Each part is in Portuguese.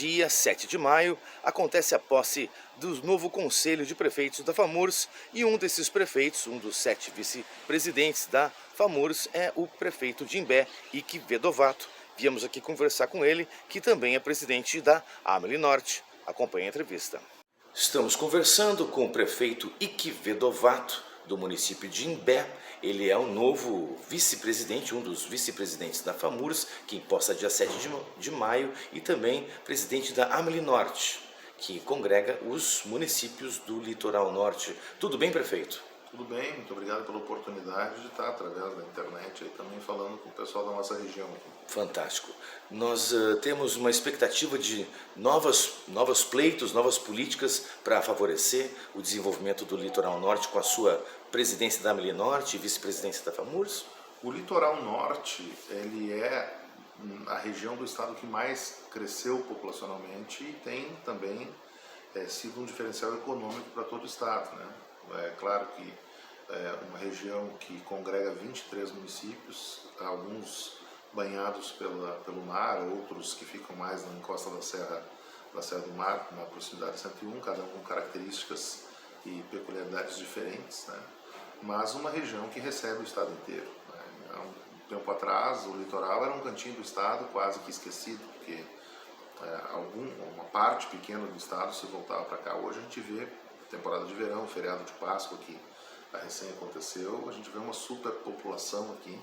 dia 7 de maio, acontece a posse do novo Conselho de Prefeitos da FAMURS e um desses prefeitos, um dos 7 vice-presidentes da FAMURS, é o prefeito de Imbé, Ike Vedovato. Viemos aqui conversar com ele, que também é presidente da AMELI Norte. Acompanhe a entrevista. Estamos conversando com o prefeito Ike Vedovato, do município de Imbé. Ele é o novo vice-presidente, um dos vice-presidentes da FAMURS, que imposta dia 7 de maio, e também presidente da AMELI Norte, que congrega os municípios do Litoral Norte. Tudo bem, prefeito? Tudo bem, muito obrigado pela oportunidade de estar através da internet aí também falando com o pessoal da nossa região. Fantástico. Nós temos uma expectativa de novos pleitos, novas políticas para favorecer o desenvolvimento do Litoral Norte com a sua presidência da AMELI Norte e vice-presidência da FAMURS? O Litoral Norte, ele é a região do estado que mais cresceu populacionalmente e tem também sido um diferencial econômico para todo o estado, né? É claro que é uma região que congrega 23 municípios, alguns banhados pelo mar, outros que ficam mais na encosta da Serra do Mar, na proximidade de 101, cada um com características e peculiaridades diferentes, né? Mas uma região que recebe o estado inteiro, né? Há um tempo atrás, o litoral era um cantinho do estado quase que esquecido, porque uma parte pequena do estado se voltava para cá. Hoje a gente vê temporada de verão, feriado de Páscoa que recém aconteceu, a gente vê uma superpopulação aqui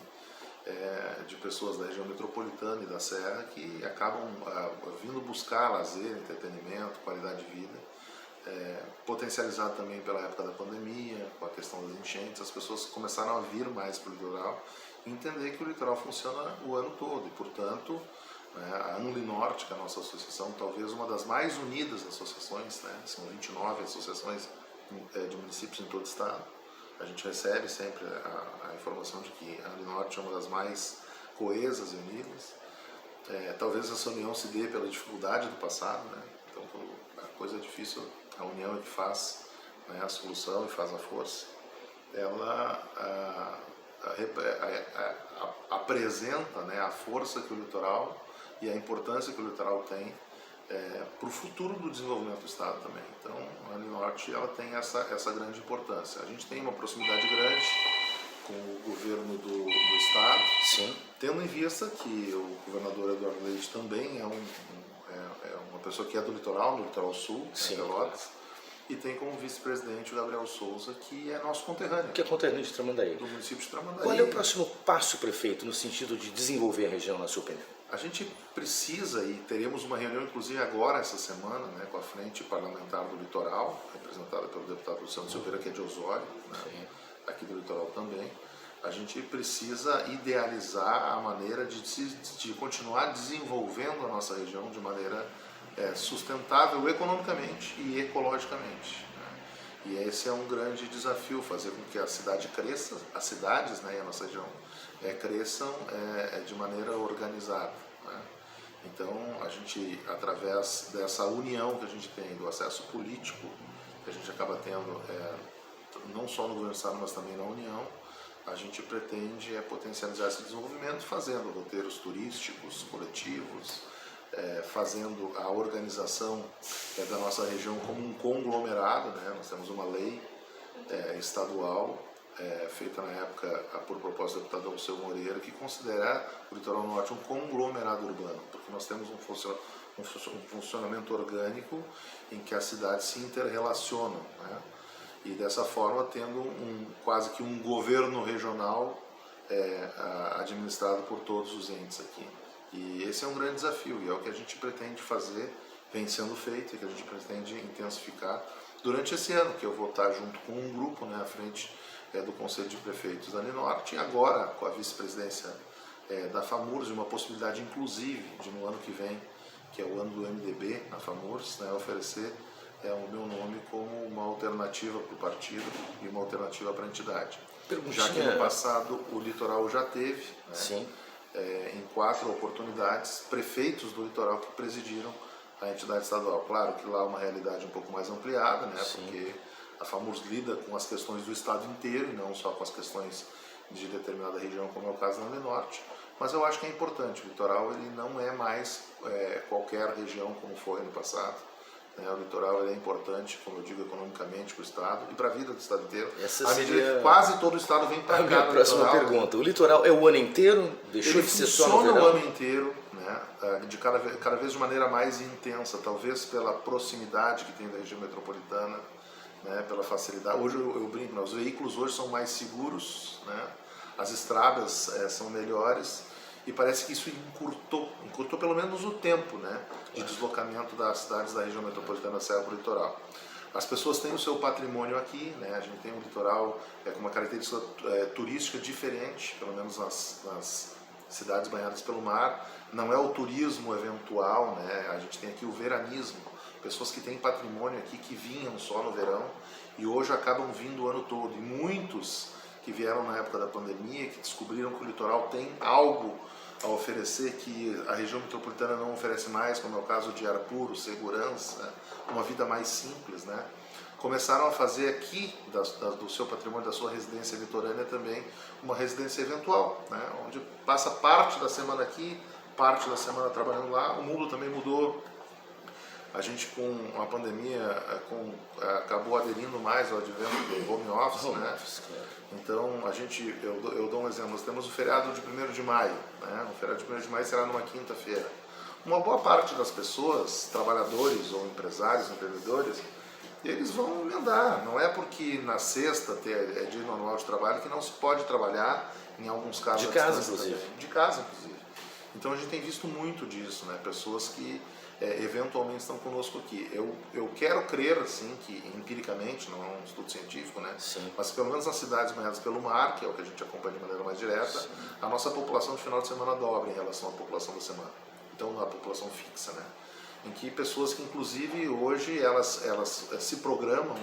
de pessoas da região metropolitana e da Serra que acabam vindo buscar lazer, entretenimento, qualidade de vida, potencializado também pela época da pandemia, com a questão das enchentes. As pessoas começaram a vir mais para o litoral e entender que o litoral funciona o ano todo e, portanto, a AMELI Norte, que é a nossa associação, talvez uma das mais unidas associações, né? São 29 associações de municípios em todo o estado. A gente recebe sempre a informação de que a AMELI Norte é uma das mais coesas e unidas. Talvez essa união se dê pela dificuldade do passado, né? Então, a coisa é difícil, a união é que faz, né, a solução e faz a força. Ela apresenta, né, a força que o litoral e a importância que o litoral tem para o futuro do desenvolvimento do estado também. Então, a AMELI Norte ela tem essa grande importância. A gente tem uma proximidade grande com o governo do estado, sim, tendo em vista que o governador Eduardo Leite também é uma pessoa que é do litoral sul, sim, Pelotas, e tem como vice-presidente o Gabriel Souza, que é nosso conterrâneo. Que é conterrâneo de Tramandaí. Do município de Tramandaí. Qual é o próximo passo, prefeito, no sentido de desenvolver a região, na sua opinião? A gente precisa, e teremos uma reunião inclusive agora, essa semana, né, com a Frente Parlamentar do Litoral, representada pelo deputado Luciano Silveira, que é de Osório, né, aqui do Litoral também. A gente precisa idealizar a maneira de continuar desenvolvendo a nossa região de maneira sustentável economicamente e ecologicamente, né? E esse é um grande desafio, fazer com que a cidade cresça, as cidades, né, e a nossa região cresçam de maneira organizada, né? Então, a gente, através dessa união que a gente tem, do acesso político que a gente acaba tendo, não só no governo do estado, mas também na União, a gente pretende potencializar esse desenvolvimento fazendo roteiros turísticos, coletivos, fazendo a organização da nossa região como um conglomerado, né? Nós temos uma lei estadual feita na época por proposta do deputado Alceu Moreira, que considera o Litoral Norte um conglomerado urbano, porque nós temos um funcionamento orgânico em que as cidades se interrelacionam, né? E dessa forma tendo quase que um governo regional administrado por todos os entes aqui. E esse é um grande desafio e é o que a gente pretende fazer, vem sendo feito e que a gente pretende intensificar durante esse ano, que eu vou estar junto com um grupo, né, à frente do Conselho de Prefeitos da AMELI Norte, e agora com a vice-presidência da FAMURS, e uma possibilidade inclusive de no ano que vem, que é o ano do MDB na FAMURS, né, oferecer o meu nome como uma alternativa para o partido e uma alternativa para a entidade. Já que no passado o litoral já teve, né, sim, em 4 oportunidades, prefeitos do litoral que presidiram a entidade estadual. Claro que lá é uma realidade um pouco mais ampliada, né, porque a FAMURS lida com as questões do estado inteiro e não só com as questões de determinada região, como é o caso da AMELI Norte, mas eu acho que é importante. O litoral ele não é mais qualquer região como foi no passado. O litoral ele é importante, como eu digo, economicamente para o Estado e para a vida do Estado inteiro. Essa à medida seria que quase todo o Estado vem para cá. a minha próxima litoral, pergunta. O litoral é o ano inteiro? Deixou ele de ser só no funciona o verão? ano inteiro, né? De cada vez de maneira mais intensa, talvez pela proximidade que tem da região metropolitana, né? Pela facilidade. Hoje eu brinco, né? Os veículos hoje são mais seguros, né? As estradas são melhores e parece que isso encurtou pelo menos o tempo, né? De deslocamento das cidades da região metropolitana da Serra para o litoral. As pessoas têm o seu patrimônio aqui, né? A gente tem um litoral com uma característica turística diferente, pelo menos nas cidades banhadas pelo mar. Não é o turismo eventual, né? A gente tem aqui o veranismo, pessoas que têm patrimônio aqui que vinham só no verão e hoje acabam vindo o ano todo. E muitos que vieram na época da pandemia, que descobriram que o litoral tem algo a oferecer que a região metropolitana não oferece mais, como é o caso de ar puro, segurança, uma vida mais simples, né? Começaram a fazer aqui do seu patrimônio, da sua residência litorânea também, uma residência eventual, né? Onde passa parte da semana aqui, parte da semana trabalhando lá. O mundo também mudou. A gente com a pandemia acabou aderindo mais ao advento do home office, né? Então eu dou um exemplo, nós temos o feriado de 1º de maio, né? O feriado de 1º de maio será numa quinta-feira. Uma boa parte das pessoas, trabalhadores ou empresários, empreendedores, eles vão emendar. Não é porque na sexta é dia normal de trabalho que não se pode trabalhar, em alguns casos de casa, inclusive. De casa, inclusive. Então a gente tem visto muito disso, né? Pessoas que eventualmente estão conosco aqui. Eu quero crer, assim, que empiricamente, não é um estudo científico, né? Sim. Mas pelo menos nas cidades banhadas pelo mar, que é o que a gente acompanha de maneira mais direta, Sim. a nossa população de final de semana dobra em relação à população da semana. Então, a população fixa, né? Em que pessoas que, inclusive, hoje elas se programam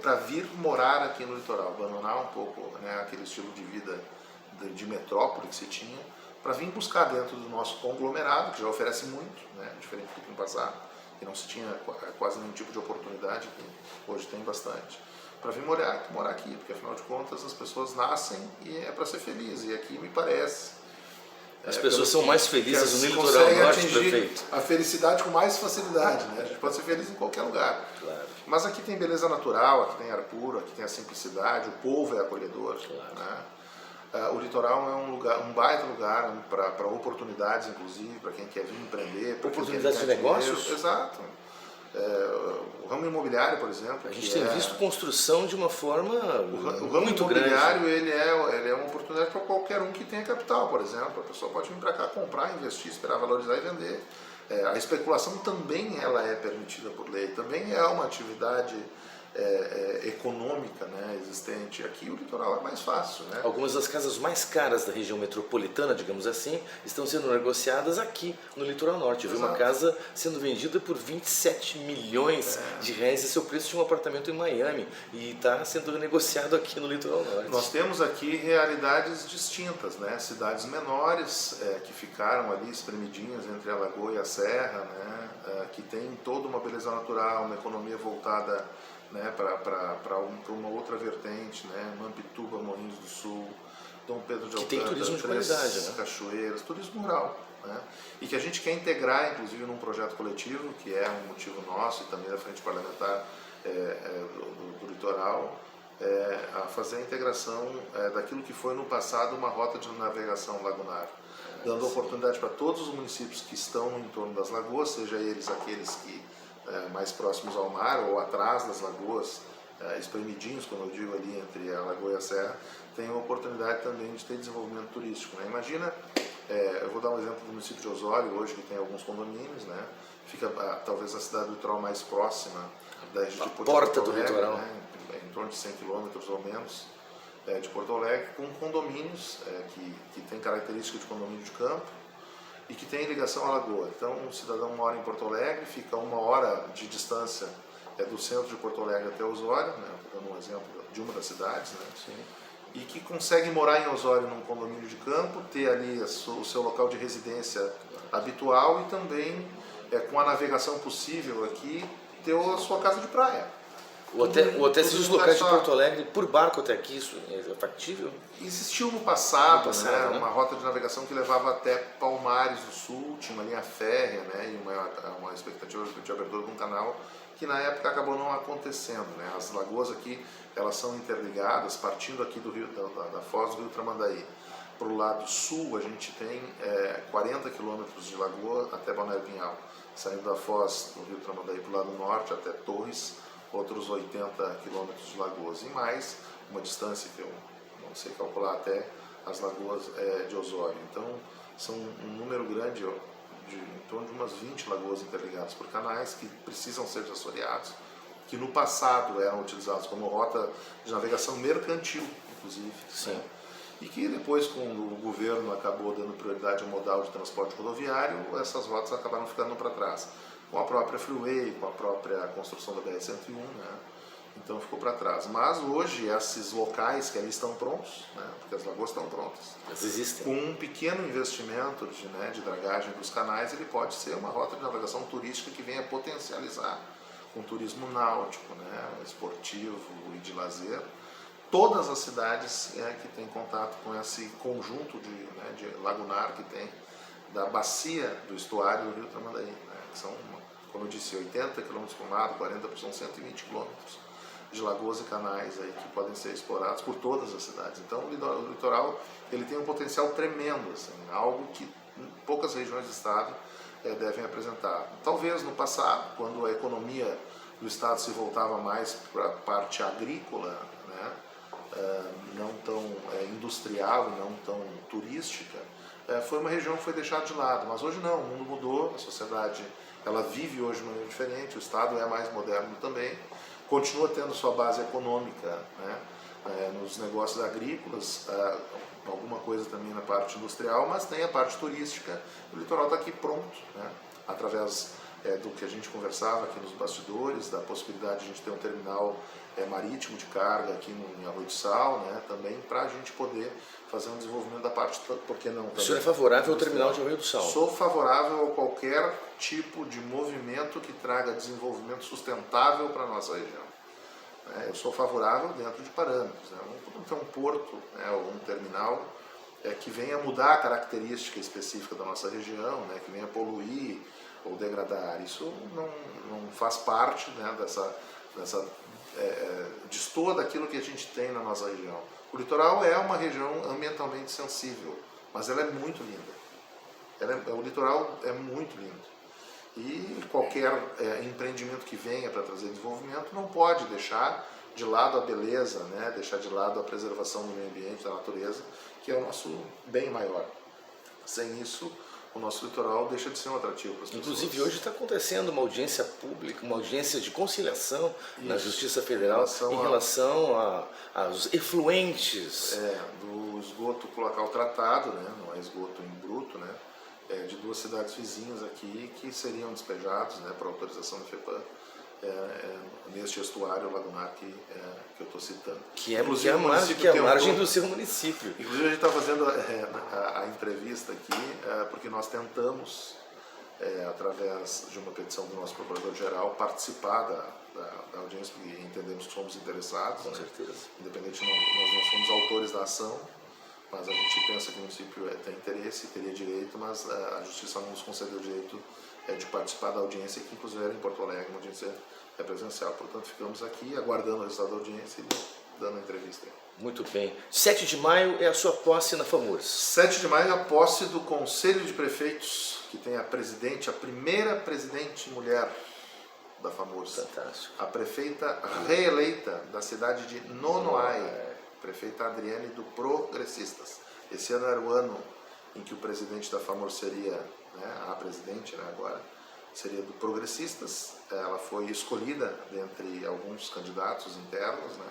para vir morar aqui no litoral, abandonar um pouco, né, aquele estilo de vida de metrópole que se tinha, para vir buscar dentro do nosso conglomerado, que já oferece muito, né, diferente do que no passado, que não se tinha quase nenhum tipo de oportunidade, que hoje tem bastante, para vir morar aqui, porque afinal de contas as pessoas nascem e é para ser feliz, e aqui me parece... As pessoas são mais felizes no litoral conseguem norte, atingir prefeito. a felicidade com mais facilidade, né? A gente pode ser feliz em qualquer lugar. Claro. Mas aqui tem beleza natural, aqui tem ar puro, aqui tem a simplicidade, o povo é acolhedor. Claro. Né? O litoral é um baita lugar para oportunidades, inclusive, para quem quer vir empreender. Oportunidades de negócios? Dinheiro. Exato. O ramo imobiliário, por exemplo. A gente tem visto construção de uma forma o ramo muito imobiliário, grande. ele é uma oportunidade para qualquer um que tenha capital, por exemplo. A pessoa pode vir para cá comprar, investir, esperar valorizar e vender. A especulação também ela é permitida por lei, também é uma atividade econômica, né, existente. Aqui o litoral é mais fácil, né? Algumas das casas mais caras da região metropolitana, digamos assim, estão sendo negociadas aqui no litoral norte. Eu vi uma casa sendo vendida por 27 milhões de reais, esse é o preço de um apartamento em Miami, e está sendo negociado aqui no litoral norte. Nós temos aqui realidades distintas, né? Cidades menores que ficaram ali espremidinhas entre a Lagoa e a Serra, né? Que tem toda uma beleza natural, uma economia voltada, né, para uma outra vertente, né? Mampituba, Morrinhos do Sul, Dom Pedro de Alcântara, que tem turismo de qualidade, né? Cachoeiras, turismo rural, né? E que a gente quer integrar, inclusive, num projeto coletivo, que é um motivo nosso e também da Frente Parlamentar do Litoral, a fazer a integração daquilo que foi no passado uma rota de navegação lagunar, dando oportunidade para todos os municípios que estão no entorno das lagoas, seja eles aqueles que mais próximos ao mar ou atrás das lagoas, espremidinhos, como eu digo, ali entre a lagoa e a serra, tem a oportunidade também de ter desenvolvimento turístico, né? Imagina, eu vou dar um exemplo do município de Osório hoje, que tem alguns condomínios, né? Fica talvez a cidade do litoral mais próxima da região de Porto Alegre, litoral, né? Em torno de 100 quilômetros ou menos de Porto Alegre, com condomínios que tem característica de condomínio de campo e que tem ligação à lagoa. Então, um cidadão mora em Porto Alegre, fica 1 hora de distância do centro de Porto Alegre até Osório, né? Estou dando um exemplo de uma das cidades, né? Sim. E que consegue morar em Osório num condomínio de campo, ter ali o seu local de residência habitual e também, com a navegação possível aqui, ter a sua casa de praia. Ou até se tudo deslocar de só. Porto Alegre por barco até aqui, isso é factível? Existiu no passado, né, né? uma rota de navegação que levava até Palmares do Sul, tinha uma linha férrea, né, e uma expectativa de abertura de um canal que na época acabou não acontecendo, né. As lagoas aqui, elas são interligadas, partindo aqui do rio, da foz do rio Tramandaí. Para o lado sul, a gente tem 40 quilômetros de lagoa até Balneário Pinhal, saindo da foz do rio Tramandaí para o lado norte até Torres, outros 80 quilômetros de lagoas, e mais uma distância que eu não sei calcular até as lagoas de Osório. Então, são um número grande, em torno de umas 20 lagoas interligadas por canais que precisam ser assoreados, que no passado eram utilizados como rota de navegação mercantil, inclusive. Sim. Né? E que depois, quando o governo acabou dando prioridade ao modal de transporte rodoviário, essas rotas acabaram ficando para trás. Com a própria Freeway, com a própria construção da BR-101, né? Então ficou para trás. Mas hoje, esses locais que ali estão prontos, né? Porque as lagoas estão prontas, Elas existem. com um pequeno investimento de dragagem dos canais, ele pode ser uma rota de navegação turística que venha potencializar com turismo náutico, né? Esportivo e de lazer, todas as cidades que têm contato com esse conjunto de lagunar que tem da bacia do estuário do rio Tramandaí, né? Que são, como eu disse, 80 km por um lado, 40 são 120 km de lagoas e canais aí que podem ser explorados por todas as cidades. Então o litoral ele tem um potencial tremendo, assim, algo que poucas regiões do estado devem apresentar. Talvez no passado, quando a economia do estado se voltava mais para a parte agrícola, né? Não tão industrial, não tão turística, foi uma região que foi deixada de lado. Mas hoje não, o mundo mudou, a sociedade ela vive hoje de maneira diferente, o estado é mais moderno também, continua tendo sua base econômica, né, nos negócios agrícolas, alguma coisa também na parte industrial, mas tem a parte turística. O litoral está aqui pronto, né, através do que a gente conversava aqui nos bastidores, da possibilidade de a gente ter um terminal marítimo de carga aqui em Arroio do Sal, né, também para a gente poder fazer um desenvolvimento da parte, por que não? O senhor é favorável ao terminal de Arroio do Sal? Sou favorável a qualquer tipo de movimento que traga desenvolvimento sustentável para a nossa região. Eu sou favorável dentro de parâmetros, né? Não ter um porto, né, ou um terminal que venha mudar a característica específica da nossa região, né, que venha poluir ou degradar. Isso não faz parte, né, destoa daquilo que a gente tem na nossa região. O litoral é uma região ambientalmente sensível, mas ela é muito linda. O litoral é muito lindo. E qualquer empreendimento que venha para trazer desenvolvimento não pode deixar de lado a beleza, né? Deixar de lado a preservação do meio ambiente, da natureza, que é o nosso bem maior. Sem isso, o nosso litoral deixa de ser um atrativo para as pessoas. Inclusive, hoje está acontecendo uma audiência pública, uma audiência de conciliação na Justiça Federal em relação aos efluentes. Do esgoto local tratado, né? Não é esgoto em bruto, né? De duas cidades vizinhas aqui que seriam despejados, né, para autorização do FEPAM, neste estuário lagunar que eu estou citando. Que é a margem do seu município. Inclusive a gente está fazendo a entrevista aqui porque nós tentamos, através de uma petição do nosso Procurador-Geral, participar da audiência, porque entendemos que somos interessados. Com né? certeza. Independente, nós não somos autores da ação, mas a gente pensa que o município tem interesse, teria direito, mas a Justiça não nos concedeu o direito de participar da audiência, que inclusive era em Porto Alegre, uma audiência presencial. Portanto, ficamos aqui aguardando o resultado da audiência e dando a entrevista. Muito bem. 7 de maio é a sua posse na FAMURS. 7 de maio é a posse do Conselho de Prefeitos, que tem a primeira presidente mulher da FAMURS. Fantástico. A prefeita reeleita da cidade de Nonoai, prefeita Adriane do Progressistas. Esse ano era o ano em que o presidente da FAMURS seria, né, a presidente, né, agora, seria do Progressistas. Ela foi escolhida dentre alguns candidatos internos, né,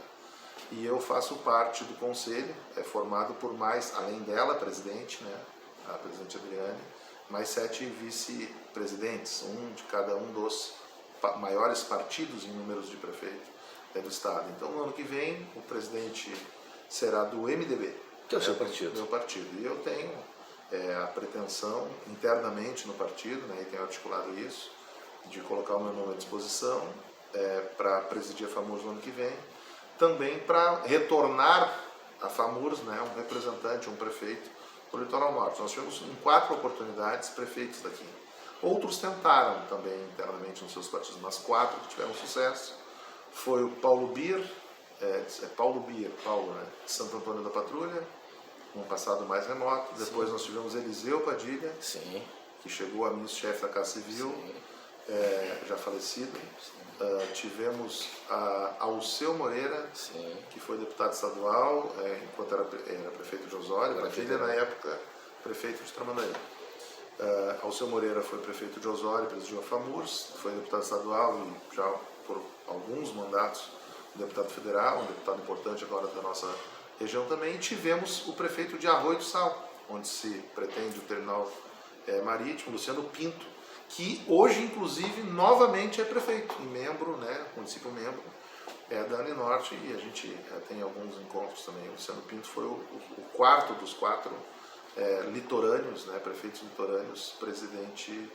e eu faço parte do conselho, formado por mais, além dela, presidente, né, a presidente Adriane, mais 7 vice-presidentes, um de cada um dos maiores partidos em números de prefeito do estado. Então, no ano que vem, o presidente será do MDB. Que é o seu partido? Meu partido. E eu tenho a pretensão, internamente no partido, né, e tenho articulado isso, de colocar o meu nome à disposição para presidir a FAMURS no ano que vem, também para retornar a FAMURS, né, um representante, um prefeito do Litoral Norte. Nós tivemos em 4 oportunidades prefeitos daqui. Outros tentaram também internamente nos seus partidos, mas 4 que tiveram sucesso. Foi o Paulo Bier, Paulo, né, de Santo Antônio da Patrulha, num passado mais remoto. Depois nós tivemos Eliseu Padilha, Sim. que chegou a ministro-chefe da Casa Civil, já falecido. Tivemos Alceu Moreira, Sim. que foi deputado estadual, enquanto era prefeito de Osório, Padilha na época prefeito de Tramandaí. Alceu Moreira foi prefeito de Osório, presidiu a FAMURS, foi deputado estadual e já por alguns mandatos deputado federal, um deputado importante agora da nossa região também. E tivemos o prefeito de Arroio do Sal, onde se pretende o terminal marítimo, Luciano Pinto, que hoje, inclusive, novamente é prefeito e membro, né, município membro da Uninorte, e a gente tem alguns encontros também. O Luciano Pinto foi o quarto dos 4 litorâneos, né, prefeitos litorâneos, presidente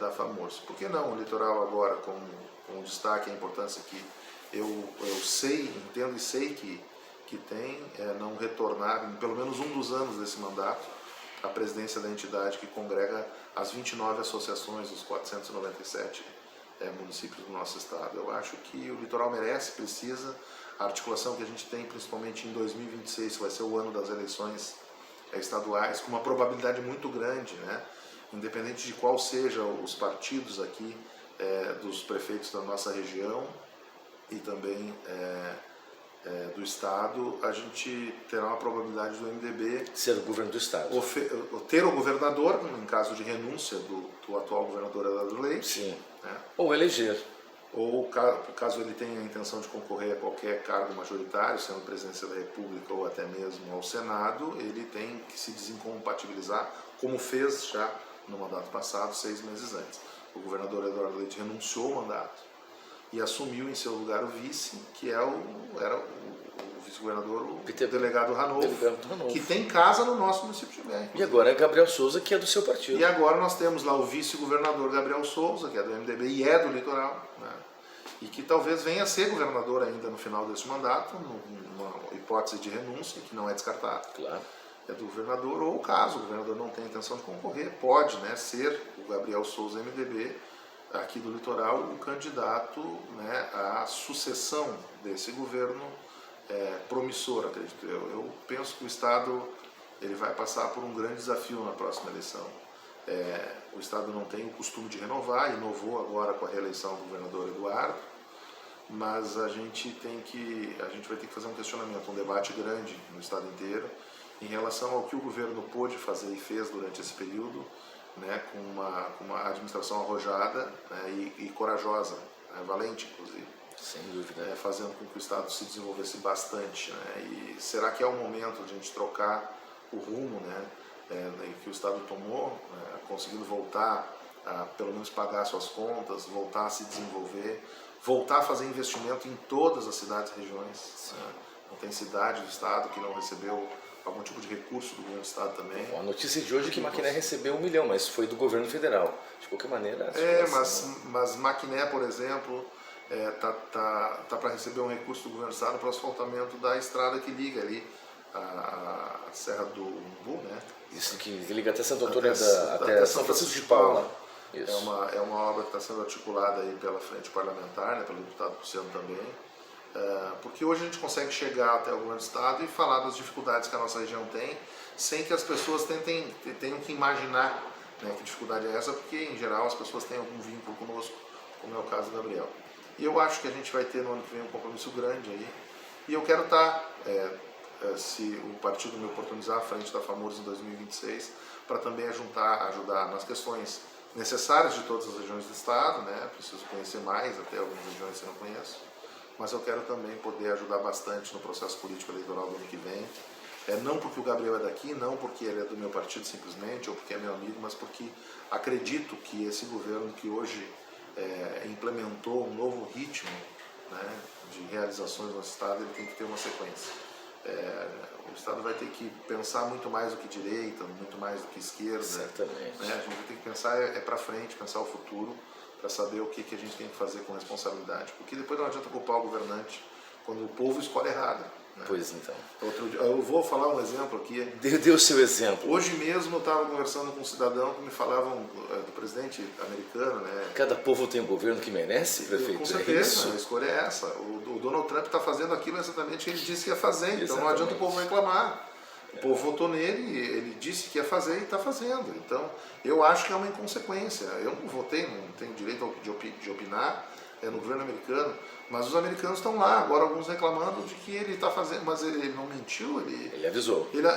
da FAMURS. Por que não o litoral agora, com destaque a importância que eu sei, entendo e sei que tem, não retornar, em pelo menos um dos anos desse mandato, a presidência da entidade que congrega as 29 associações dos 497 municípios do nosso estado. Eu acho que o litoral merece, precisa. A articulação que a gente tem, principalmente em 2026, que vai ser o ano das eleições estaduais, com uma probabilidade muito grande, né? Independente de qual sejam os partidos aqui, dos prefeitos da nossa região e também do Estado, a gente terá uma probabilidade do MDB ser o governo do Estado. Ter o governador, em caso de renúncia do atual governador Eduardo Leite. Sim. Né? Ou eleger. Ou caso ele tenha a intenção de concorrer a qualquer cargo majoritário, sendo presidência da República ou até mesmo ao Senado, ele tem que se desincompatibilizar, como fez já no mandato passado, 6 meses antes. O governador Eduardo Leite renunciou ao mandato e assumiu em seu lugar o vice, que era o vice-governador, o delegado Ranolfo, que tem casa no nosso município de Imbé. E agora é Gabriel Souza, que é do seu partido. E agora nós temos lá o vice-governador Gabriel Souza, que é do MDB e é do litoral, né? E que talvez venha a ser governador ainda no final deste mandato, numa hipótese de renúncia, que não é descartada. Claro. É do governador, ou caso o governador não tenha intenção de concorrer, pode, né, ser o Gabriel Souza MDB, aqui do litoral, o candidato, né, à sucessão desse governo promissor, acredito eu. Eu penso que o Estado ele vai passar por um grande desafio na próxima eleição. O Estado não tem o costume de renovar, inovou agora com a reeleição do governador Eduardo, mas a gente vai ter que fazer um questionamento, um debate grande no Estado inteiro, em relação ao que o governo pôde fazer e fez durante esse período, né, com uma administração arrojada, né, e corajosa, né, valente inclusive. Sem dúvida. Fazendo com que o Estado se desenvolvesse bastante. Né, e será que é o momento de a gente trocar o rumo, né, que o Estado tomou, né, conseguindo voltar a pelo menos pagar suas contas, voltar a se desenvolver, voltar a fazer investimento em todas as cidades e regiões. Né? Não tem cidade do Estado que não recebeu algum tipo de recurso do governo do Estado também. Bom, a notícia de hoje é que Maquiné recebeu 1 milhão, mas foi do governo federal. De qualquer maneira... Mas Maquiné, por exemplo, tá para receber um recurso do governo do Estado para o asfaltamento da estrada que liga ali a Serra do Umbu, né? Isso, que liga até Santo Antônio, até São Francisco de Paula. Isso. É uma obra que está sendo articulada aí pela frente parlamentar, né, pelo deputado Luciano também, porque hoje a gente consegue chegar até o governo do Estado e falar das dificuldades que a nossa região tem, sem que as pessoas tenham que imaginar, né, que dificuldade é essa, porque em geral as pessoas têm algum vínculo conosco, como é o caso do Gabriel. E eu acho que a gente vai ter no ano que vem um compromisso grande aí, e eu quero estar, se o partido me oportunizar à frente da FAMURS em 2026, para também ajudar nas questões necessárias de todas as regiões do Estado, né? Preciso conhecer mais, até algumas regiões que eu não conheço, mas eu quero também poder ajudar bastante no processo político eleitoral do ano que vem, não porque o Gabriel é daqui, não porque ele é do meu partido simplesmente, ou porque é meu amigo, mas porque acredito que esse governo que hoje implementou um novo ritmo, né, de realizações no Estado, ele tem que ter uma sequência. O Estado vai ter que pensar muito mais do que direita, muito mais do que esquerda. Certamente. Né? A gente vai ter que pensar para frente, pensar o futuro, para saber o que a gente tem que fazer com responsabilidade, porque depois não adianta culpar o governante quando o povo escolhe errado. Né? Pois então. Outro dia, eu vou falar um exemplo aqui. Dê o seu exemplo. Hoje mesmo eu estava conversando com um cidadão que me falavam do presidente americano, né? Cada povo tem um governo que merece, prefeito. Com certeza, a escolha é essa. O Donald Trump está fazendo aquilo exatamente que ele disse que ia fazer, então não adianta o povo reclamar. O povo votou nele, ele disse que ia fazer e está fazendo. Então, eu acho que é uma inconsequência. Eu não votei, não tenho direito de opinar no governo americano, mas os americanos estão lá, agora alguns reclamando de que ele está fazendo, mas ele não mentiu, ele avisou. Ele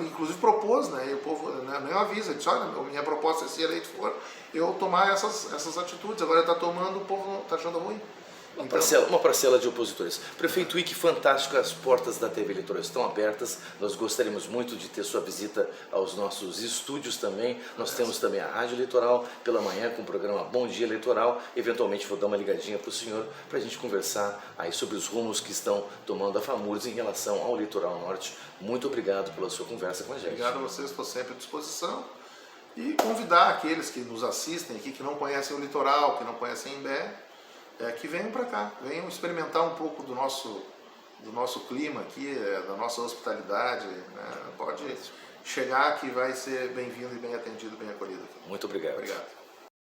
inclusive propôs, né? E o povo nem avisa, ele disse, olha, minha proposta é se eleito for, eu tomar essas atitudes, agora ele está tomando, o povo está achando ruim. Uma parcela de opositores. Prefeito Wick, fantástico, as portas da TV Eleitoral estão abertas, nós gostaríamos muito de ter sua visita aos nossos estúdios também, nós temos também a Rádio Eleitoral pela manhã com o programa Bom Dia Eleitoral, eventualmente vou dar uma ligadinha para o senhor para a gente conversar aí sobre os rumos que estão tomando a FAMURS em relação ao Litoral Norte. Muito obrigado pela sua conversa com a gente. Obrigado a vocês, estou sempre à disposição. E convidar aqueles que nos assistem aqui, que não conhecem o litoral, que não conhecem Imbé, que venham para cá, venham experimentar um pouco do nosso clima aqui, da nossa hospitalidade. Né? Pode chegar que vai ser bem-vindo e bem atendido, bem acolhido aqui. Muito obrigado. Obrigado.